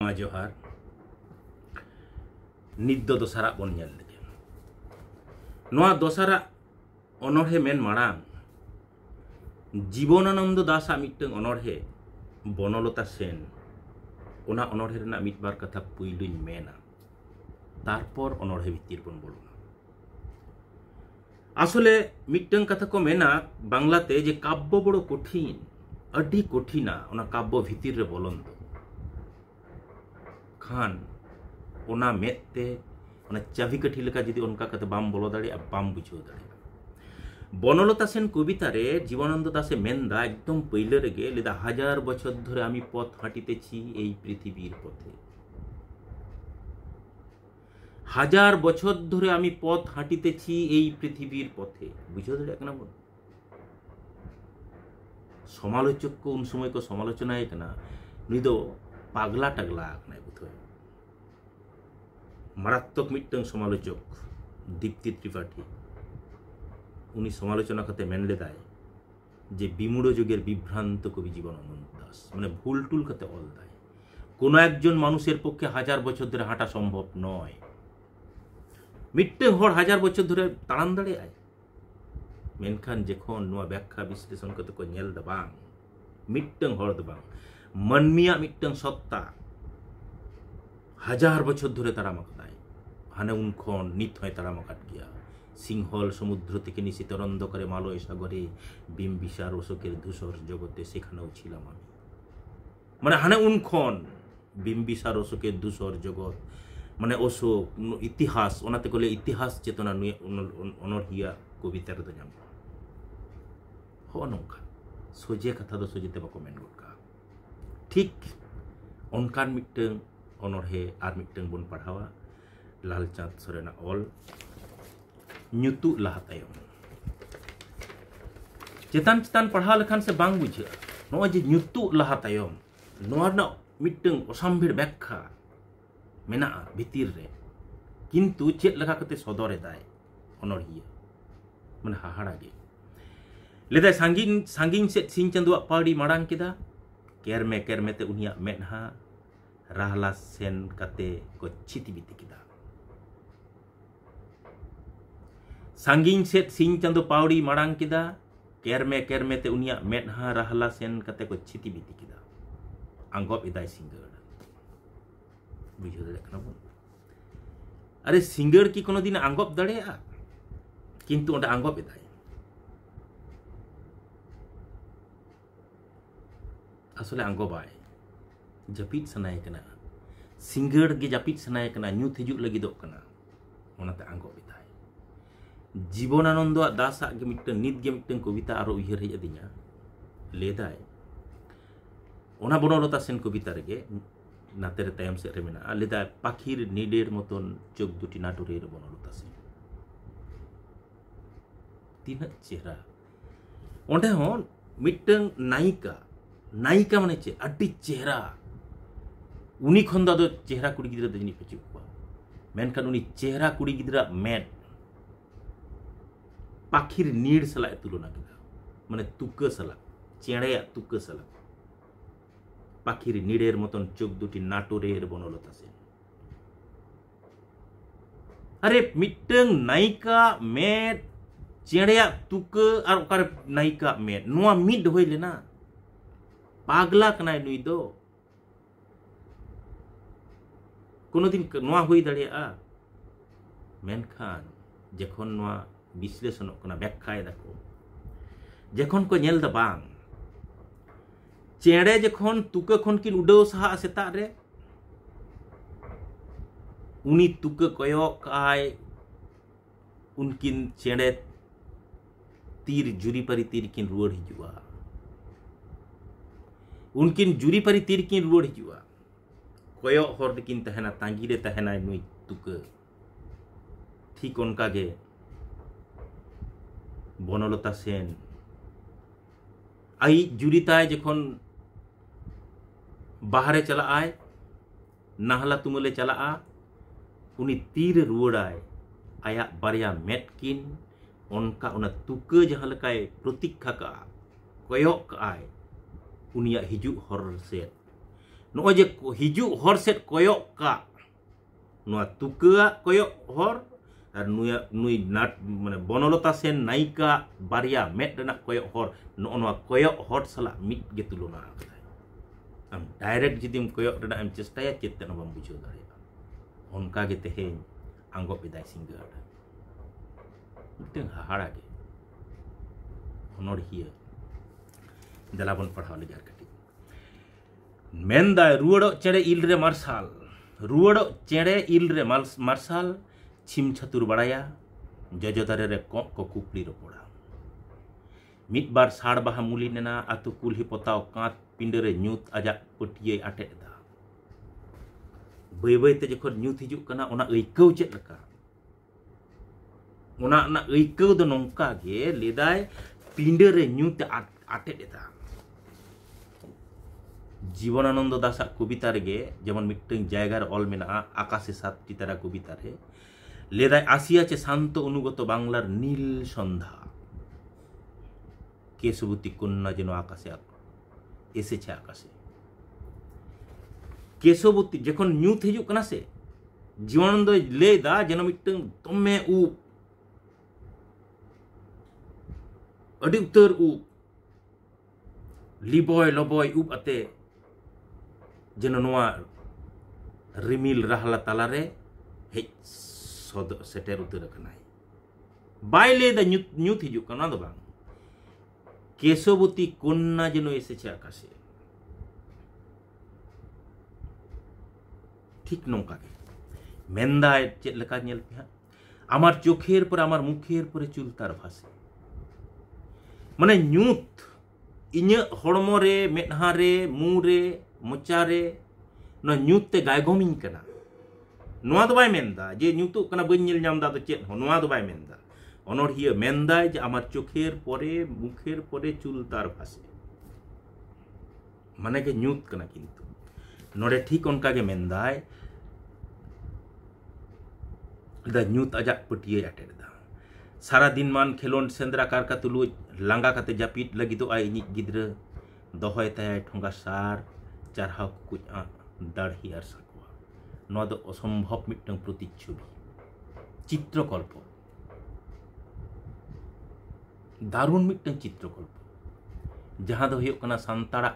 मा जोहार नित दो दोसारा बन नेल लगे नोआ दोसारा अनोढ़े मेन माड़ांग जीवनानंद दासा मिट्टन अनोढ़े बनलता सेन ओना अनोढ़े रेना मिट बार कथा पुइलुñ मेना तारपर अनोढ़े भितिर बन बोलना आसले मिट्टन कथा को मेना बांग्लाते जे काव्य बड़ो कठिन अड्डी कठिना ओना काव्य भितिर रे बोलन दो खान ओना मेते ओना चाबी काठी लेका जदि उनका कते बाम बोलो दाड़े बाम बुझो दाड़े बनलता सेन कविता रे जीवनानंद दासे मेनदा एकदम पहिले रेगे लेदा 1000 बछर धरे आमी पथ हाटितेछि एई पृथिबीर पथे 1000 बछर धरे आमी पथ हाटितेछि एई पृथिबीर पथे बुझो दाड़े एकना बोल समालोचक को उन समय को समालोचना एकना नुई दो पागला टागला एकना बुझो मारात्मक मिट्टन समालोचक दीप्ति त्रिपाठी उनी समालोचना करते मेन लेदाय जे विमूढ़ जुगेर विभ्रांत कवि जीवनानंद दास माने भूल टुल करते अल दाय कोनो एकजन मानुषेर पक्षे 1000 बछर धरे हाঁটা सम्भव नय मिट्टन हर 1000 बछर धरे ताड़ाम दाड़ेयाय मेनखान जेखन नोआ व्याख्या विश्लेषण करते को नेल दा बांग मिट्टन हर दा बांग मानमिया मिट्टन सत्ता 1000 बछर धरे ताड़ाम आकादाय हाने उन खन नित हय ताड़ाम आकाद गिया सिंहल समुद्र থেকে নিশিত অন্ধকারে মালয় সাগরে বিম্বিসার অশোকের ধূসর জগতে সেখানেও ছিলাম আমি মানে হানে উনখন বিম্বিসার অশোকের ধূসর জগৎ মানে অশোক ইতিহাস ওনাতে কলে ইতিহাস চেতনা নিয়ে অনর্হিয়া কবিতার তো জাম হ নঙ্কা সোজে কথা তো সোজেতে বা কমেন্ট গটকা ঠিক অনকান মিট্টং অনর্হে আর মিট্টং বন পড়াওয়া লালচাঁদ সরেনা অল nyutu laha tayom cetan cetan pahal lekan se bang buja no je nyutu laha tayom no na mitteng osambir bekha mena bitir re kintu chet laka kate sodore dai onorhiya mane hahara ge ledai sangin set sing chandua padi marang kida kerme te unia menha rahla sen kate ko chiti biti kida सांगिंग सेट सिंह चंदो पावड़ी माड़ांग किदा केरमे ते उनिया मेदहा रहला सेन कते को छिति बिति किदा आंगब इदाय सिंगड़ बुझो दड़े कना बन अरे सिंगड़ की कोनो दिन आंगब दड़ेया किंतु ओंडे आंगब इदाय असले आंगबाय जपित सनाय कना सिंगड़ गे जपित सनाय कना न्यूत हिजुग लगिदोग कना ओनाते आंगब इदाय जीवनानंद दासा के मिट्टन नित के मिट्टन कविता आरो उयहर हेज अदिया लेदाय ओना बनलता सेन कविता रेगे नातेरे तायम से रे मेना लेदाय पाखिर नीडेर मतन चोख दुटी नाटुरेर बनलता सेन तीना चेहरा ओंडे हन मिट्टन नायिका माने चे अड्डी चेहरा उनी खन दा दो चेहरा कुड़ी गिदरा दजनी पचु को मेनखान उनी चेहरा कुड़ी गिदरा मेट पाखिर नीड़ सला तुलना किया माने तुक्का सला चेड़े तुक्का सला पाखिर नीड़ेर मतन चोख दुटी नाटुरेर बनलता से अरे मिट्टन नायिका मेट चेड़े तुक्का और ओकार नायिका मेट नोआ मिड होय लेना पागला कनाय नुई दो कोनो दिन नोआ होय दाड़ेया मेनखान जखन नोआ विश्लेषण व्याख्या दाको जखन को नेल दा बांग चेड़े जखन तुका खन किन उड़ाव सहा सेता रे उनी तुका कयक काय उनकिन चेड़े तीर जुरीपारी तीर किन रुआड़ हिजुआ उनकिन जुरीपारी तीर किन रुआड़ हिजुआ कयक हर किन तहना तांगी रे तहना नुई तुका ठीक उनका गे बनलता सेन आई जुरीताय जखन बाहरे चला आय नाहला तुमले चला उनी तीर रुआड़ाय आया बारिया मेटकिन उनका उना तुका जहां लकाय प्रतीक्षा का कयक आय उनिया हिजुग हर से ᱱᱚᱜᱼᱚᱭ ᱡᱮ ᱦᱤᱡᱩᱜ ᱦᱚᱲ ᱥᱮᱫ ᱠᱚᱭᱚᱜ ᱠᱟᱜ ᱱᱚᱣᱟ ᱛᱩᱠᱟᱹᱣᱟᱜ ᱠᱚᱭᱚᱜ ᱦᱚᱨ ᱟᱨ ᱱᱩᱭ ᱱᱟᱴ ᱢᱟᱱᱮ ᱵᱚᱱᱚᱞᱚতা ᱥᱮᱱ ᱱᱟয়িকা ᱵᱟᱨᱭᱟ ᱢᱮᱫ ᱨᱮᱱᱟᱜ ᱠᱚᱭᱚᱜ ᱦᱚᱨ ᱱᱚᱜᱼᱚ ᱱᱚᱣᱟ ᱠᱚᱭᱚᱜ ᱦᱚᱲ ᱥᱟᱞᱟᱜ ᱢᱤᱫ ᱜᱮ ᱛᱩᱞᱚᱱᱟ ᱟᱠᱟᱫᱟᱭ ᱟᱢ ᱰᱟᱭᱨᱮक्ᱴ ᱡᱩᱫᱤᱢ ᱠᱚᱭᱚᱜ ᱨᱮᱱᱟᱜ ᱮᱢ ᱪᱮᱥᱴᱟᱭᱟ ᱪᱮᱫ ᱛᱮ ᱵᱟᱢ ᱵᱩᱡᱷᱟᱹᱣ ᱫᱟᱲᱮᱭᱟᱜᱼᱟ ᱚᱱᱠᱟ ᱜᱮ ᱛᱮᱦᱮᱧ ᱟᱸᱜᱚᱵ ᱮᱫᱟᱭ ᱥᱤᱸᱜᱟᱹᱲ ᱢᱤᱫᱴᱟᱝ ᱦᱟᱦᱟᱲᱟ ᱜᱮ ᱚᱱᱚᱲᱦᱤᱭᱟᱹ ᱫᱮᱞᱟ ᱵᱚᱱ ᱯᱟᱲᱦᱟᱣ ᱞᱮᱜᱮ ᱟᱨ ᱠᱟᱹᱴᱤᱡ ᱢᱮᱱᱫᱟᱭ ᱨᱩᱣᱟᱹᱲᱚᱜ ᱪᱮᱬᱮ ᱤᱞ ᱨᱮ ᱢᱟᱨᱥᱟᱞ ᱨᱩᱣᱟᱹᱲᱚᱜ ᱪᱮᱬᱮ ᱤᱞ ᱨᱮ ᱢᱟᱨᱥᱟᱞ ᱪᱷᱤᱢ ᱪᱷᱟᱛᱩᱨ ᱵᱟᱲᱟᱭᱟ ᱡᱚᱡᱚ ᱫᱟᱨᱮ ᱨᱮ ᱠᱚᱸᱜ ᱠᱚ ᱠᱩᱯᱲᱤ ᱨᱚᱯᱚᱲᱟ ᱢᱤᱫ ᱵᱟᱨ ᱥᱟᱲ ᱵᱟᱦᱟ ᱢᱩᱞᱤ ᱱᱮᱱᱟ ᱟᱛᱩ ᱠᱩᱞᱦᱤ ᱯᱚᱛᱟᱣ ᱠᱟᱸᱛ ᱯᱤᱸᱰᱟᱹ ᱨᱮ ᱧᱩᱛ ᱟᱡᱟᱜ ᱯᱟᱹᱴᱭᱟᱹᱭ ᱟᱴᱮᱫ ᱮᱫᱟ ᱵᱟᱹᱭ ᱵᱟᱹᱭᱛᱮ ᱡᱚᱠᱷᱚᱱ ᱧᱩᱛ ᱦᱤᱡᱩᱜ ᱠᱟᱱᱟ ᱚᱱᱟ ᱟᱹᱭᱠᱟᱹᱣ ᱪᱮᱫ ᱞᱮᱠᱟ ᱚᱱᱟ ᱟᱹᱭᱠᱟᱹᱣ ᱫᱚ ᱱᱚᱝᱠᱟ ᱜᱮ ᱞᱮᱫᱟᱭ ᱯᱤᱸᱰᱟᱹ ᱨᱮ ᱧᱩᱛ ᱟᱴᱮᱫ এদা জীবনানন্দ দাসার কবিতা রেগে যেমন মিট্টিং জায়গার অল মেনা আকাশে সাতটি তারা কবিতা রে লেদায় আসিয়াছে শান্ত অনুগত বাংলার নীল সন্ধ্যা কেশবতী কন্যা যেন আকাশে এসেছে আকাশে কেশবতী যখন নিউত হিজুক কানা সে জীবনানন্দ লেদা যেন মিট্টিং দমে উপ আডি উত্তর উপ লিবয় লবয় উপ আতে যেন নোয়া রিমিল রাহলা তালারে হেজ সদ সেটের উত্তর কানাই বাইলে দা নিউত হিজুক কানা দো বাং কেশবতী কন্যা যেন এসেছে আকাশে ঠিক নৌকা গে মেন্দায় চেদ লেকা নেল পে আমার চোখের পরে আমার মুখের পরে চুল তার ভাসে মানে নিউত ইᱧᱟᱹᱜ ᱦᱚᱲᱢᱚ ᱨᱮ ᱢᱮᱫᱦᱟ ᱨᱮ ᱢᱩ ᱨᱮ ᱢᱚᱪᱟ ᱨᱮ ᱱᱚᱣᱟ ᱧᱩᱛ ᱛᱮ ᱜᱟᱭᱜᱚᱢᱤᱧ ᱠᱟᱱᱟ ᱱᱚᱣᱟ ᱫᱚ ᱵᱟᱭ ᱢᱮᱱᱫᱟ ᱡᱮ ᱧᱩᱛᱩᱜ ᱠᱟᱱᱟ ᱵᱟᱹᱧ ᱧᱮᱞ ᱧᱟᱢ ᱫᱟ ᱫᱚ ᱪᱮᱫ ᱦᱚᱸ ᱱᱚᱣᱟ ᱫᱚ ᱵᱟᱭ ᱢᱮᱱᱫᱟ অনড়হিয়া মেন্দায় যে আমার চোখের পরে মুখের পরে চুল তার ভাসে মানে গে নিউত কানা কিন্তু নড়ে ঠিক অনকা গে মেন্দায় ᱫᱟ ᱧᱩᱛ ᱟᱡᱟᱜ ᱯᱟᱹᱴᱭᱟᱹᱭ ᱟᱴᱮᱫ ᱮᱫᱟ सारा दिन मान खेलोन सेंद्रा कारका तुलुज लांगा काते जापिद लगिदो आय इनिज गिद्रा दहय ताय ठोंगा सार चारहाव कुछ दाढ़ी आर साकुआ नोआ दो असंभव मिटंग प्रतिच्छबि चित्रकल्प दारुण मिटंग चित्रकल्प जहां दो हुयुग कना सान्ताड़ा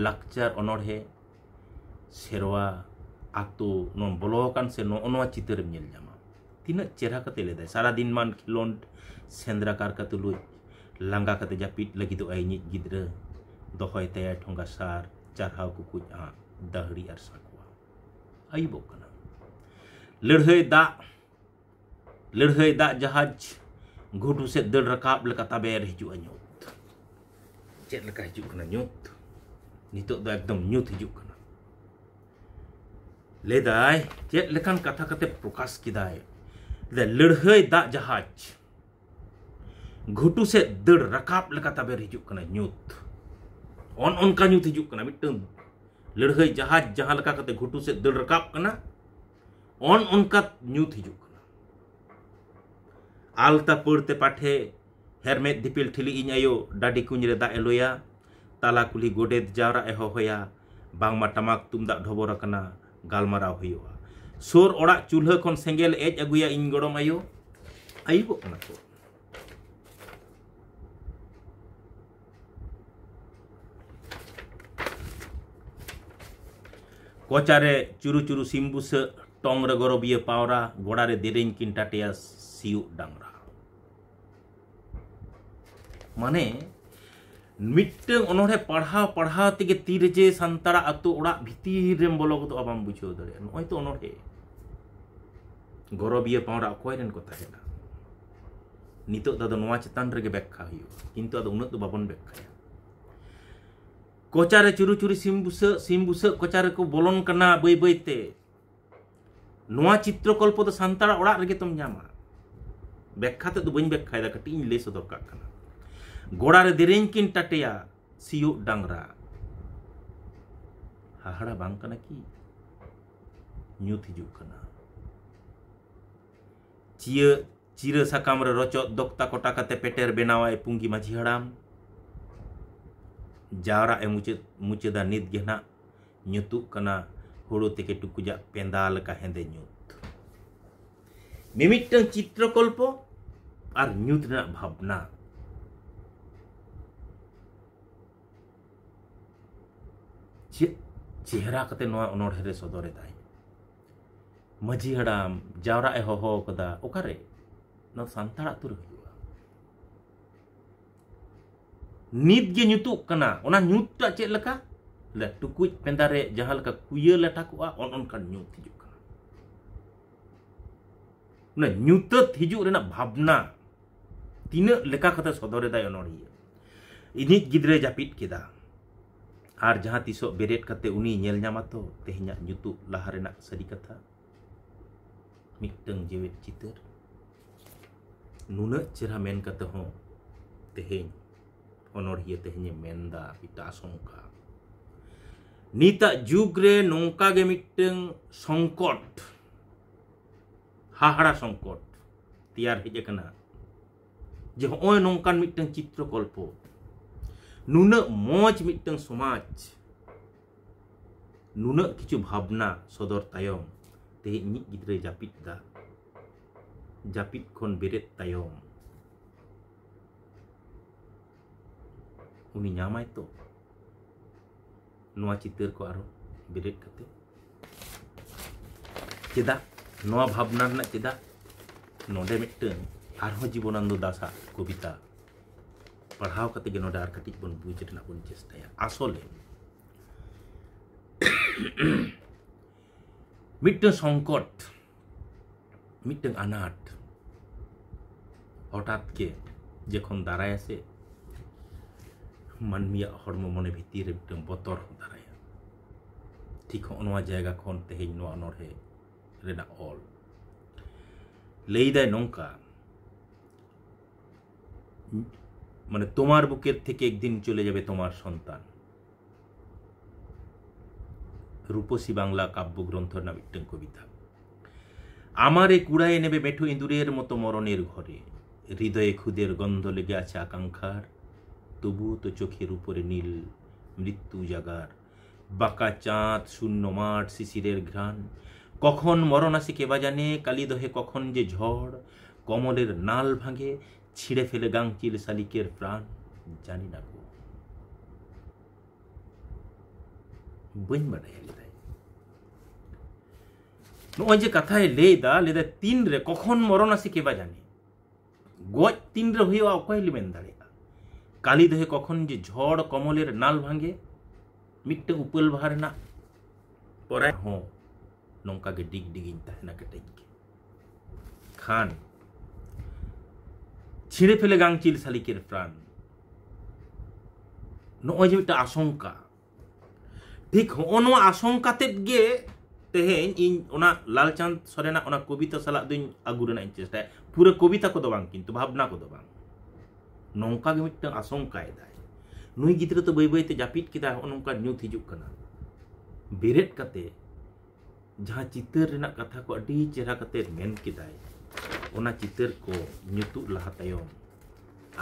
लाकचार अनोढ़े सेरवा आतो नो बलोकान से नोआ चित्र नेल जामा तीना चेहरा कते लेदा सारा दिन मान खिलोंड सेंद्रा कार का तुलुज लांगा कते जापिद लगिदो आय निज गिद्रा दहय ताय ठोंगा सार चारहाव कुकुज दाहड़ी आर साकुआ आयुबो कना लड़हय दा जहाज घुटू से दड़ रकाब लेका ताबेर हिजुआ ᱧᱩᱛ चेद लेका हिजुग कना ᱧᱩᱛ नितो दो एकदम ᱧᱩᱛ हिजुग कना लेदाय चेद लेकान कथा कते प्रकाश किदाय लड़हय दा जहाज घुटू से दड़ रकाब लेका ताबेर हिजुग कना ᱧᱩᱛ अनका ᱧᱩᱛ हिजुग कना मिटन लड़हय जहाज जहां लेका कते घुटू से दड़ रकाब कना अनका ᱧᱩᱛ हिजुग कना आलता पड़ते पाठे हेरमेद दिपिल ठिली इन आयो डाडी कुंज रे दा एलोया ताला कुली गोडेद जावरा एहो होया बांगमा टमाक तुमदा ढोबोर कना गालमाराव हुआ सोर ओड़ा चूल्हा खन सेंगेल एज अगुया इन गड़म आयो आयुबो कना को कोचारे चुरु चुरु सिम्बुस टोंग रे गरबिया पावरा गोड़ा रे देरेन किन टाटिया सिउ डांगरा माने मिट्टन अनोढ़े पढ़ाव तेगे तीर जे सान्ताड़ा आतो ओड़ा भितिर रेम बोलो गो आबाम बुझाव दाड़े नय तो अनोढ़े गरबिया पावरा अकय रेन को ताहेना नितो दादो नोआ चेतान रेगे व्याख्या हुयुआ किन्तु आदो उन्नत दो बाबन व्याख्या कोचारे चुरु चुरु सिम्बुस कोचारे को बोलन कना बई बईते नोआ चित्रकल्प दो सान्ताड़ा ओड़ा रेगे तुम ᱧᱟᱢᱟ व्याख्या ते दो बई व्याख्या दा कटी इन ले सदर का कना गोड़ा रे देरें किन टाटिया सियो डांगरा हाहाड़ा बांग कना की ᱧᱩᱛ हिजुग कना चिरा साकाम रे रचो दोक्ता कोटा कते पेटेर बेनावाय पुंगी माझी हड़ाम ᱡᱟᱣᱨᱟ ᱮ ᱢᱩᱪᱟᱹᱫᱟ ᱱᱤᱛ ᱜᱮ ᱱᱟᱜ ᱧᱩᱛᱩᱜ ᱠᱟᱱᱟ ᱦᱩᱲᱩ ᱛᱮᱠᱮ ᱴᱩᱠᱩᱡᱟᱜ ᱯᱮᱸᱫᱟ ᱞᱮᱠᱟ ᱦᱮᱸᱫᱮ ᱧᱩᱛ ᱢᱤᱢᱤᱫᱴᱟᱝ ᱪᱤত্রকল্প আর ᱧᱩᱛ ᱨᱮᱱᱟᱜ ভাবনা চেহারা কতে নয়া অনড়হে রে সদরে দাই মাঝি হাড়াম জাওরা এ হহ কদা ওকারে ন সান্তাল আতু রে হুᱭᱩᱜᱼᱟ নিত গে ᱧᱩᱛᱩᱜ ᱠᱟᱱᱟ ᱚᱱᱟ ᱧᱩᱛᱴᱟ ᱪᱮᱫ ᱞᱮᱠᱟ ᱞᱮ ᱴᱩᱠᱩᱡ ᱯᱮᱸᱫᱟ ᱨᱮ ᱡᱟᱦᱟᱸ ᱞᱮᱠᱟ ᱠᱩᱭᱟᱹ ᱞᱮᱴᱟ ᱠᱚᱜᱼᱟ ᱚᱱᱠᱟᱱ ᱧᱩᱛ ᱦᱤᱡᱩᱜ ᱠᱟᱱᱟ ᱚᱱᱟ ᱧᱩᱛᱟᱹᱛ ᱦᱤᱡᱩᱜ ᱨᱮᱱᱟᱜ ᱵᱷᱟᱵᱽᱱᱟ ᱛᱤᱱᱟᱹᱜ ᱞᱮᱠᱟ ᱠᱟᱛᱮ ᱥᱚᱫᱚᱨ ᱮᱫᱟᱭ ᱚᱱᱚᱲᱦᱤᱭᱟᱹ ᱤᱧᱤᱡ ᱜᱤᱫᱽᱨᱟᱹ ᱡᱟᱹᱯᱤᱫ ᱠᱮᱫᱟ ᱟᱨ ᱡᱟᱦᱟᱸ ᱛᱤᱥᱚᱜ ᱵᱮᱨᱮᱫ ᱠᱟᱛᱮ ᱩᱱᱤ ᱧᱮᱞ ᱧᱟᱢᱟ ᱛᱚ ᱛᱮᱦᱮᱧᱟᱜ ᱧᱩᱛᱩᱜ ᱞᱟᱦᱟ ᱨᱮᱱᱟᱜ ᱥᱟᱹᱨᱤ ᱠᱟᱛᱷᱟ ᱢᱤᱫᱴᱟᱝ ᱡᱮᱣᱮᱫ ᱪᱤᱛᱟᱹᱨ ᱱᱩᱱᱟᱹᱜ ᱪᱮᱦᱨᱟ ᱢᱮᱱ ᱠᱟᱛᱮ ᱦᱚᱸ ᱛᱮᱦᱮᱧ অনড়হিয়া তেহেᱧে মেন্দা একটা আশঙ্কা নিতাগ যুগ রে নৌকা গে মিটং সংকট হাহাড়া সংকট তিয়ার হেজে কানা যে হয় নৌকান মিটং চিত্রকল্প নুনাগ মজ মিটং সমাজ নুনাগ কিছু ভাবনা সদর তায়ম তেহেᱧ গিদ্রে জাপিদ দা জাপিদ খন বেরেত তায়ম उनी ᱧᱟᱢᱟᱭ तो नोआ चितर को आरो बेरेट कते चेदा नोआ भावना रना चेदा नोडे मिटन आरो जीवनानंद दासा कविता पढ़ाव कते गे नोडे आर कटिज बन बुझ रना बन चेष्टाया आसले मिटन संकट मिटन अनाट हठात के जखन दाराय से मानमिया हड़मो मने भितर रे मिटन बतर दाराया ठीक नोआ जायगा खन तेहेñ नोआ अनड़हे रेना ऑल लैदाय नौका माने तोमार बुकेर थेके एकदिन चले जाबे तोमार सन्तान रूपसी बांगला काव्य ग्रंथ ना मिटन कविता आमारे कुड़ाए नेबे मेठो इंदुरेर मतो मरणेर घरे हृदये खुदेर गंध लेगे आछे आकांक्षार तबु तो चोखेर उपरे नील मृत्यु जागार बाका चाँद शून्य माठ शिशिरेर घ्राण कखन मरण आसे केबा जाने कालीदहे कखन जे झड़ कमलेर नाल भांगे छिड़े फेले गांगचिल शालिकेर प्राण जानी ना गो बइन बाडाया लेदाय नोय जे कथाय लेदा तीन रे कखन मरण आसे केबा जाने गज तीन रे हुयुआ अकय मेन दाड़ेया कालीदहे कखन जे झड़ कमलेर नाल भांगे मिट्टे उपल बाहर ना पराय हो नौका के डिग डिगिन तहना केटेज के खान छिड़े फेले गांगचिल शालिकेर प्राण नोय जे मिट्टे आशंका ठीक हो आशंका तेद गे तेहेñ इन ओना लालचांद सरेना ओना कविता साला दुñ आगु रेना इन चेष्टा पूरा कविता को दो बांग किंतु भावना को दो बांग नौका गे मिट्टे आशंका एदाय नुई गिद्रा तो बै बैते जापिद केदा नौका न्यूत हिजुग कना बेरेट कते जहाँ चितर रेना कथा को अडी चेहरा कते मेन केदाय ओना चितर को ᱧᱩᱛᱩᱜ लाहा तायम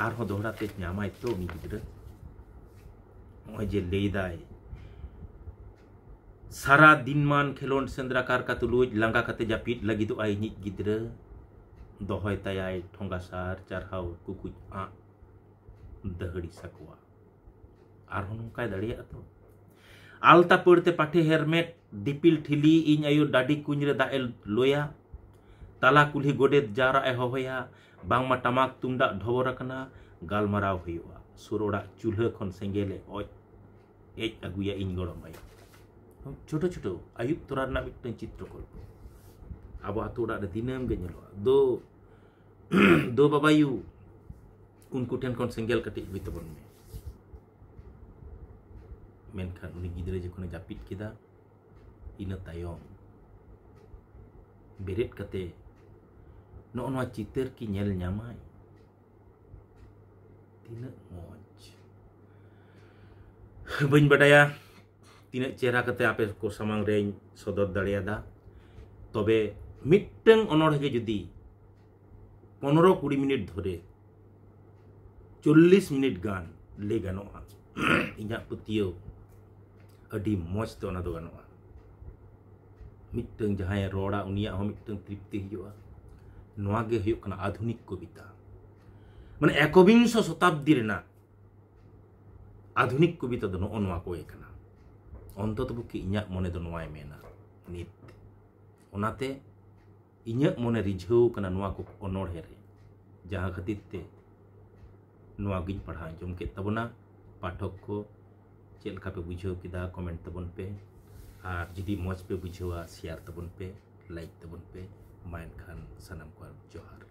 आरहों दोहराते ᱧᱟᱢᱟᱭ तो उनी गिद्रा नय जे लैदाय सारा दिन मान खेलोन सेंद्राकार का तुलुज लांगा कते जापिद लगिदो आय निज गिद्रा दोहय तायाय ठोंगासार चारहाव कुकुज आ दहड़ी सकवा आरहों नौकाय दाड़िया तो आलता पड़ते पाठे हेरमेट दिपिल ठिली इन आयो डाडी कुंज रे दाए लोया ताला कुल्ही गोडेत जारा ए होया बांगमा टमाक तुमदा ढोबर कना गालमाराव हुआ सुरोड़ा चूल्हा खन सेंगेले ओय एज अगुया इन गड़म आयो छोटो छोटो आयुब तोरा ना मिटन चित्रकल्प आबो आतो ओड़ा रे दिनम गे नेलोआ दो बाबायु उनको ठेन खन सेंगेल कटिज हुई तबन में मेनखान उनी गिद्रे जखन जापिद केदा इना तायम बेरेट कते नोआ चितर की नेल ᱧᱟᱢᱟᱭ तीना मौज बइन बडाया तीना चेहरा कते आपे को सामांग रे सदर दाड़ियादा तबे मिटटन अनड़हे जुदी 15-20 मिनिट धरे 40 मिनिट गान ले गानोआ इन्या पुतियो अडी मौज तो ना दो गनोआ मिट्टंग जहां रोड़ा उनिया हो मिट्टंग तृप्ति हिजुआ नोआ गे हुयुग कना आधुनिक कविता माने एकविंश शताब्दी रेना आधुनिक कविता दो नो नोआ को एकना अंतत पक्षे इन्या मने दो नोआय मेना नित ओनाते इन्या मने रिझाव कना नोआ को अनोढ़े रे जहां खातिर ते नोआ गिन पढ़ा अंजम के तबना पाठक को चेल का पे बुझाव किदा कमेंट तबन पे और जुदी मौज पे बुझावा शेयर तबन पे लाइक तबन पे माइन खान सनम को जोहार।